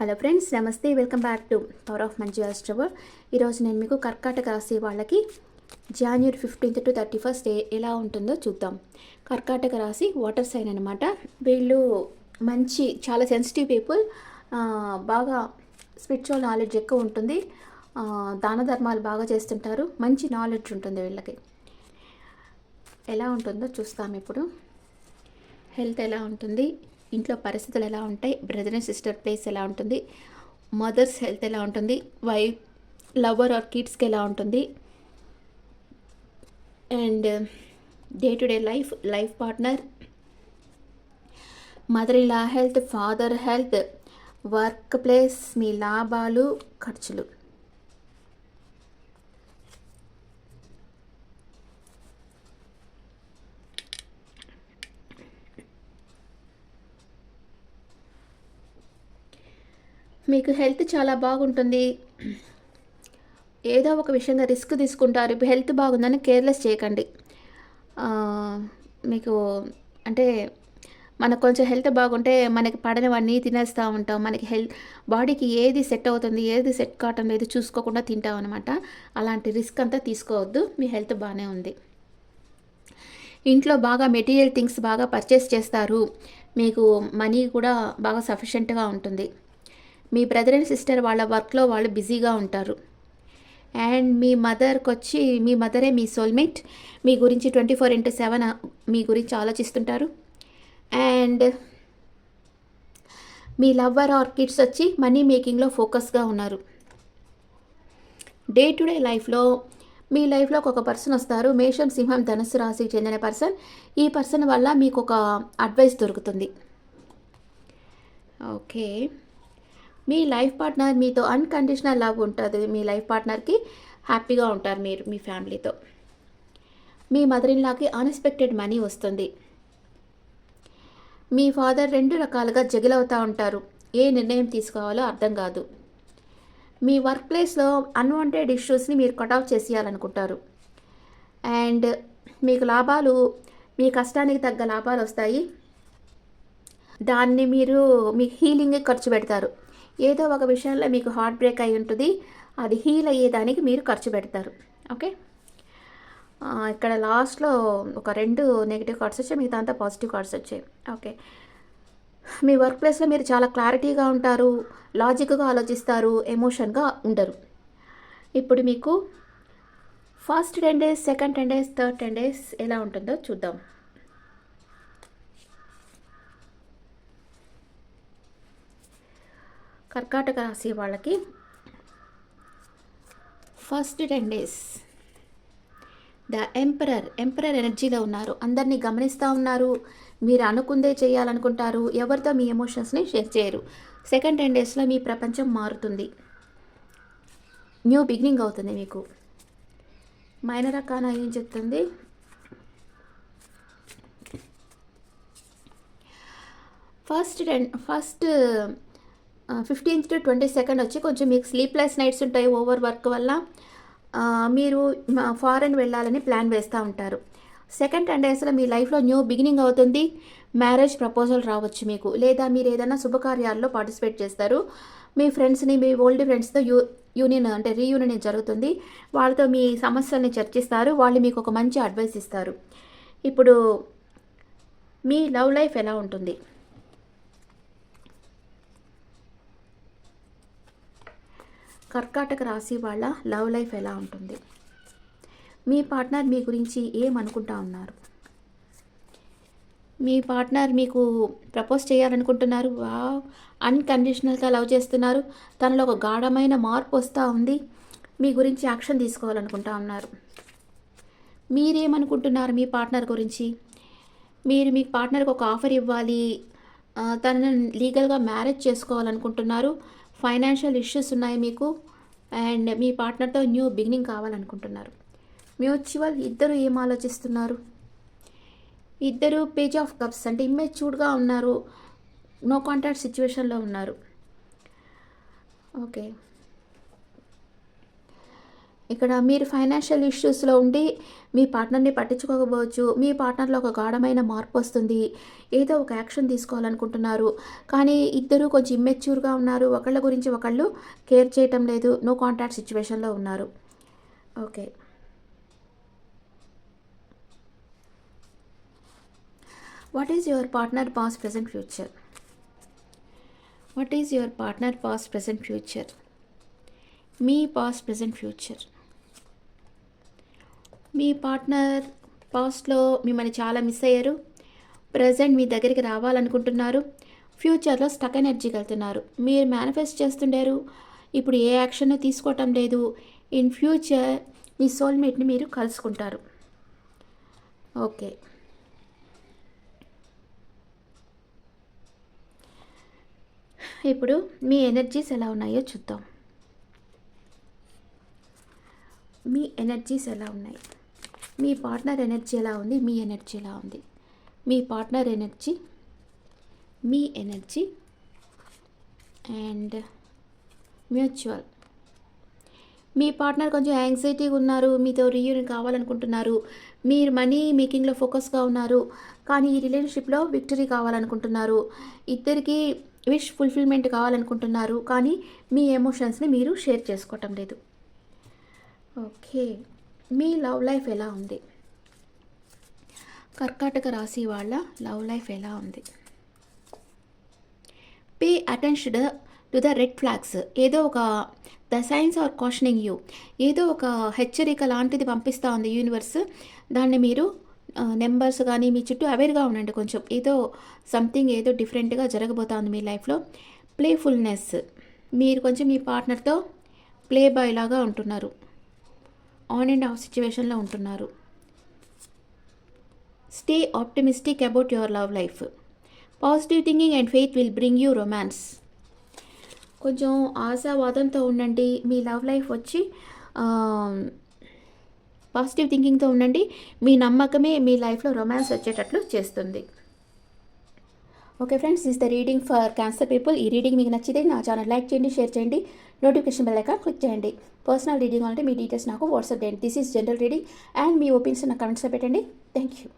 Hello friends, నమస్తే. Welcome back to power of మంచి ఆస్ట్రవర్. ఈరోజు నేను మీకు కర్కాటక రాశి వాళ్ళకి జనవరి 15th to 31st ఎలా ఉంటుందో చూద్దాం. కర్కాటక రాశి వాటర్ సైన్ అనమాట. వీళ్ళు చాలా సెన్సిటివ్ పీపుల్. బాగా స్పిరిచువల్ నాలెడ్జ్ ఎక్కువ ఉంటుంది. దాన ధర్మాలు బాగా చేస్తుంటారు. మంచి నాలెడ్జ్ ఉంటుంది వీళ్ళకి. ఎలా ఉంటుందో చూస్తాం ఇప్పుడు. హెల్త్ ఎలా ఉంటుంది, ఇంట్లో పరిస్థితులు ఎలా ఉంటాయి, బ్రదర్ అండ్ సిస్టర్ ప్లేస్ ఎలా ఉంటుంది, మదర్స్ హెల్త్ ఎలా ఉంటుంది, వైఫ్, లవర్ ఆర్ కిడ్స్కి ఎలా ఉంటుంది, and day to day life partner, mother in law health, father health, work place, మీ లాభాలు, ఖర్చులు. మీకు హెల్త్ చాలా బాగుంటుంది. ఏదో ఒక విషయంగా రిస్క్ తీసుకుంటారు. ఇప్పుడు హెల్త్ బాగుందని కేర్లెస్ చేయకండి. మీకు అంటే మనకు కొంచెం హెల్త్ బాగుంటే మనకి పడనివన్నీ తినేస్తూ ఉంటాం. మనకి బాడీకి ఏది సెట్ అవుతుంది, ఏది సెట్ కావటం లేదు చూసుకోకుండా తింటాం అనమాట. అలాంటి రిస్క్ అంతా తీసుకోవద్దు. మీ హెల్త్ బాగానే ఉంది. ఇంట్లో బాగా మెటీరియల్ థింగ్స్ బాగా పర్చేస్ చేస్తారు. మీకు మనీ కూడా బాగా సఫిషియెంట్గా ఉంటుంది. మీ బ్రదర్ అండ్ సిస్టర్ వాళ్ళ వర్క్లో వాళ్ళు బిజీగా ఉంటారు. And me మదరే me soulmate. మీ గురించి 24/7 మీ గురించి ఆలోచిస్తుంటారు. అండ్ మీ లవ్వర్ ఆర్ కిడ్స్ వచ్చి మనీ మేకింగ్లో ఫోకస్గా ఉన్నారు. డే టు డే మీ లైఫ్లోకి ఒక పర్సన్ వస్తారు. మేషం, సింహం, ధనుస్సు రాశికి చెందిన పర్సన్. ఈ పర్సన్ వల్ల మీకు ఒక అడ్వైస్ దొరుకుతుంది. ఓకే. మీ లైఫ్ పార్ట్నర్ మీతో అన్కండిషనల్ లవ్ ఉంటుంది. మీ లైఫ్ పార్ట్నర్కి హ్యాపీగా ఉంటారు మీరు మీ ఫ్యామిలీతో. మీ మదర్ ఇన్ లాకి అన్ఎక్స్పెక్టెడ్ మనీ వస్తుంది. మీ ఫాదర్ 2 రకాలుగా జగిల్ అవుతూ ఉంటారు. ఏ నిర్ణయం తీసుకోవాలో అర్థం కాదు. మీ వర్క్ ప్లేస్లో అన్వాంటెడ్ ఇష్యూస్ని మీరు కట్ ఆఫ్ చేసేయాలనుకుంటారు. అండ్ మీ కష్టానికి తగ్గ లాభాలు వస్తాయి. దాన్ని మీరు మీ హీలింగ్ ఖర్చు పెడతారు. ఏదో ఒక విషయంలో మీకు హార్ట్ బ్రేక్ అయి ఉంటుంది. అది హీల్ అయ్యేదానికి మీరు ఖర్చు పెడతారు. ఓకే. ఇక్కడ లాస్ట్లో ఒక 2 నెగిటివ్ కార్డ్స్ వచ్చాయి, మిగతా అంతా పాజిటివ్ కార్డ్స్ వచ్చాయి. ఓకే. మీ వర్క్ ప్లేస్లో మీరు చాలా క్లారిటీగా ఉంటారు, లాజిక్గా ఆలోచిస్తారు, ఎమోషన్గా ఉండరు. ఇప్పుడు మీకు first 10 days, second 10 days, third 10 days ఎలా ఉంటుందో చూద్దాం. కర్కాటక రాశి వాళ్ళకి ఫస్ట్ 10 days ద ఎంపరర్ ఎనర్జీలో ఉన్నారు. అందరినీ గమనిస్తూ ఉన్నారు. మీరు అనుకుందే చేయాలనుకుంటారు. ఎవరితో మీ ఎమోషన్స్ని షేర్ చేయరు. సెకండ్ 10 daysలో మీ ప్రపంచం మారుతుంది. న్యూ బిగినింగ్ అవుతుంది మీకు. మైనర్ అర్కానా ఏం చెప్తుంది? ఫస్ట్ 15th to 22nd వచ్చి కొంచెం మీకు స్లీప్లెస్ నైట్స్ ఉంటాయి. ఓవర్ వర్క్ వల్ల మీరు ఫారెన్ వెళ్ళాలని ప్లాన్ వేస్తూ ఉంటారు. సెకండ్ 10 daysలో మీ లైఫ్లో న్యూ బిగినింగ్ అవుతుంది. మ్యారేజ్ ప్రపోజల్ రావచ్చు మీకు, లేదా మీరు ఏదైనా శుభకార్యాల్లో పార్టిసిపేట్ చేస్తారు. మీ ఓల్డ్ ఫ్రెండ్స్తో రీయూనియన్ జరుగుతుంది. వాళ్ళతో మీ సమస్యల్ని చర్చిస్తారు. వాళ్ళు మీకు ఒక మంచి అడ్వైస్ ఇస్తారు. ఇప్పుడు మీ లవ్ లైఫ్ ఎలా ఉంటుంది? కర్కాటక రాశి వాళ్ళ లవ్ లైఫ్ ఎలా ఉంటుంది? మీ పార్ట్నర్ మీ గురించి ఏమనుకుంటా ఉన్నారు? మీ పార్ట్నర్ మీకు ప్రపోజ్ చేయాలనుకుంటున్నారు. అన్కండిషనల్గా లవ్ చేస్తున్నారు. తనలో ఒక గాఢమైన మార్పు వస్తూ ఉంది. మీ గురించి యాక్షన్ తీసుకోవాలనుకుంటా ఉన్నారు. మీరేమనుకుంటున్నారు మీ పార్ట్నర్ గురించి? మీరు మీ పార్ట్నర్కి ఒక ఆఫర్ ఇవ్వాలి. తనను లీగల్గా మ్యారేజ్ చేసుకోవాలనుకుంటున్నారు. ఫైనాన్షియల్ ఇష్యూస్ ఉన్నాయి మీకు. అండ్ మీ పార్ట్నర్తో న్యూ బిగినింగ్ కావాలనుకుంటున్నారు. మ్యూచువల్ ఇద్దరు ఏం ఆలోచిస్తున్నారు? ఇద్దరు పేజ్ ఆఫ్ కప్స్ అంటే ఇమ్మెచ్యూర్డ్గా ఉన్నారు. నో కాంటాక్ట్ సిచ్యువేషన్లో ఉన్నారు. ఓకే. ఇక్కడ మీరు ఫైనాన్షియల్ ఇష్యూస్లో ఉండి మీ పార్ట్నర్ని పట్టించుకోకపోవచ్చు. మీ పార్ట్నర్లో ఒక గాఢమైన మార్పు వస్తుంది. ఏదో ఒక యాక్షన్ తీసుకోవాలనుకుంటున్నారు. కానీ ఇద్దరు కొంచెం ఇమ్మెచ్యూర్గా ఉన్నారు. ఒకళ్ళ గురించి ఒకళ్ళు కేర్ చేయటం లేదు. నో కాంటాక్ట్ సిచ్యువేషన్లో ఉన్నారు. Okay. What is your partner past present future? What is your partner past present future? Me past present future. Me partner పాస్ట్లో మిమ్మల్ని చాలా మిస్ అయ్యారు. ప్రజెంట్ మీ దగ్గరికి రావాలనుకుంటున్నారు. ఫ్యూచర్లో స్టక్ ఎనర్జీకి వెళ్తున్నారు. మీరు మేనిఫెస్ట్ చేస్తుండారు. ఇప్పుడు ఏ యాక్షన్ తీసుకోవటం లేదు. ఇన్ ఫ్యూచర్ మీ సోల్మేట్ని మీరు కలుసుకుంటారు. ఓకే. ఇప్పుడు మీ ఎనర్జీస్ ఎలా ఉన్నాయో చూద్దాం. మీ ఎనర్జీస్ ఎలా ఉన్నాయి? మీ పార్ట్నర్ ఎనర్జీ ఎలా ఉంది? మీ ఎనర్జీ ఎలా ఉంది? మీ పార్ట్నర్ ఎనర్జీ, మీ ఎనర్జీ అండ్ మ్యూచువల్. మీ పార్ట్నర్ కొంచెం యాంగ్జైటీగా ఉన్నారు. మీతో రీయూనియన్ కావాలనుకుంటున్నారు. మీరు మనీ మేకింగ్లో ఫోకస్గా ఉన్నారు. కానీ ఈ రిలేషన్షిప్లో విక్టరీ కావాలనుకుంటున్నారు. ఇద్దరికి విష్ ఫుల్ఫిల్మెంట్ కావాలనుకుంటున్నారు. కానీ మీ ఎమోషన్స్ని మీరు షేర్ చేసుకోవటం లేదు. ఓకే. మీ లవ్ లైఫ్ ఎలా ఉంది? కర్కాటక రాశి వాళ్ళ లవ్ లైఫ్ ఎలా ఉంది? Pay attention to the red flags. ఏదో ఒక the signs are cautioning you. ఏదో ఒక హెచ్చరిక లాంటిది పంపిస్తూ ఉంది యూనివర్స్. దాన్ని మీరు నెంబర్స్ కానీ మీ చుట్టూ అవేర్గా ఉండండి. కొంచెం ఏదో సంథింగ్ ఏదో డిఫరెంట్గా జరగబోతోంది మీ లైఫ్లో. ప్లేఫుల్నెస్. మీరు కొంచెం మీ పార్ట్నర్తో ప్లే బాయ్ లాగా ఉంటున్నారు. ఆన్ అండ్ ఆఫ్ సిచ్యువేషన్లో ఉంటున్నారు. Stay optimistic about your love life. Positive thinking and faith will bring you romance. కొంచెం ఆశావాదంతో ఉండండి. మీ లవ్ లైఫ్ వచ్చి పాజిటివ్ థింకింగ్తో ఉండండి. మీ నమ్మకమే మీ లైఫ్లో రొమాన్స్ వచ్చేటట్లు చేస్తుంది. Okay friends, this the reading for cancer people. ఈ రీడింగ్ మీకు నచ్చితే నా ఛానల్ లైక్ చేయండి, షేర్ చేయండి, నోటిఫికేషన్ బెల్ ఐకాన్ క్లిక్ చేయండి. పర్సనల్ రీడింగ్ అంటే మీ డీటెయిల్స్ నాకు వాట్సాప్ చేయండి. This is general reading and me opinions నా కమెంట్స్లో పెట్టండి. Thank you.